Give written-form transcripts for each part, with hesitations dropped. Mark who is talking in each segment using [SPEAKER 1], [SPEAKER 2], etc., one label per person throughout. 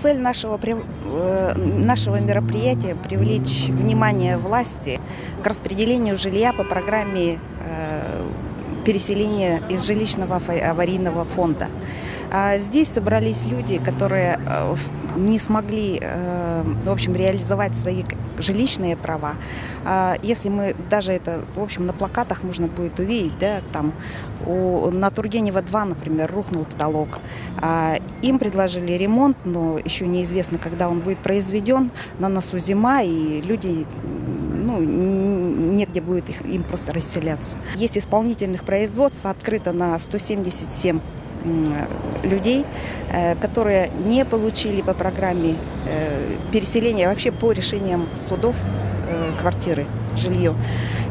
[SPEAKER 1] Цель нашего мероприятия – привлечь внимание власти к распределению жилья по программе переселения из жилищного аварийного фонда. Здесь собрались люди, которые не смогли, в общем, реализовать свои жилищные права. Если мы даже это, в общем, на плакатах можно будет увидеть, да, там на Тургенева 2, например, рухнул потолок. Им предложили ремонт, но еще неизвестно, когда он будет произведен. На носу зима, и люди, негде будет им просто расселяться. Есть исполнительных производств, открыто на 177 людей, которые не получили по программе переселения, вообще по решениям судов квартиры, жилье.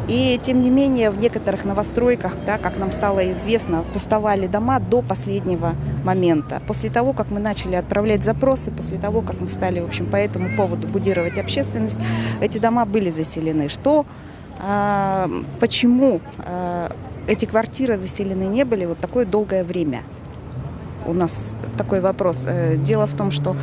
[SPEAKER 1] И тем не менее в некоторых новостройках, да, как нам стало известно, пустовали дома до последнего момента. После того, как мы начали отправлять запросы, после того, как мы стали, в общем, по этому поводу будировать общественность, эти дома были заселены. Почему эти квартиры заселены не были вот такое долгое время? У нас такой вопрос. Дело в том, что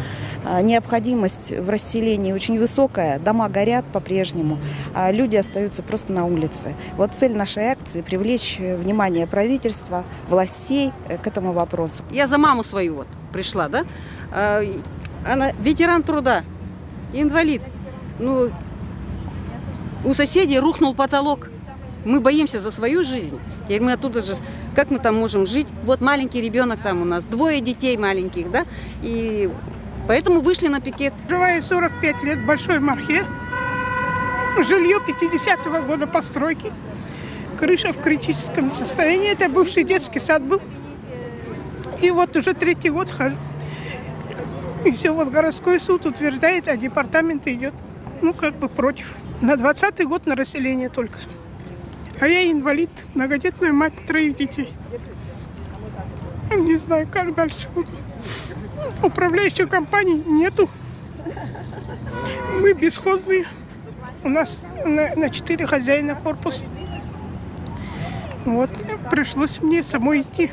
[SPEAKER 1] необходимость в расселении очень высокая, дома горят по-прежнему, а люди остаются просто на улице. Вот цель нашей акции – привлечь внимание правительства, властей к этому вопросу.
[SPEAKER 2] Я за маму свою вот пришла, да? Она ветеран труда, инвалид. У соседей рухнул потолок. Мы боимся за свою жизнь. Теперь мы оттуда же, как мы там можем жить? Вот маленький ребенок там у нас, 2 детей маленьких, да? И поэтому вышли на пикет.
[SPEAKER 3] Живая 45 лет в Большой Мархе. Жилье 50-го года постройки. Крыша в критическом состоянии. Это бывший детский сад был. И вот уже 3-й год хожу. И все, вот городской суд утверждает, а департамент идет, против. На 20-й год на расселение только. А я инвалид, многодетная мать 3 детей. Не знаю, как дальше буду. Управляющей компании нету. Мы бесхозные. У нас на 4 хозяина корпус. Вот, пришлось мне самой идти.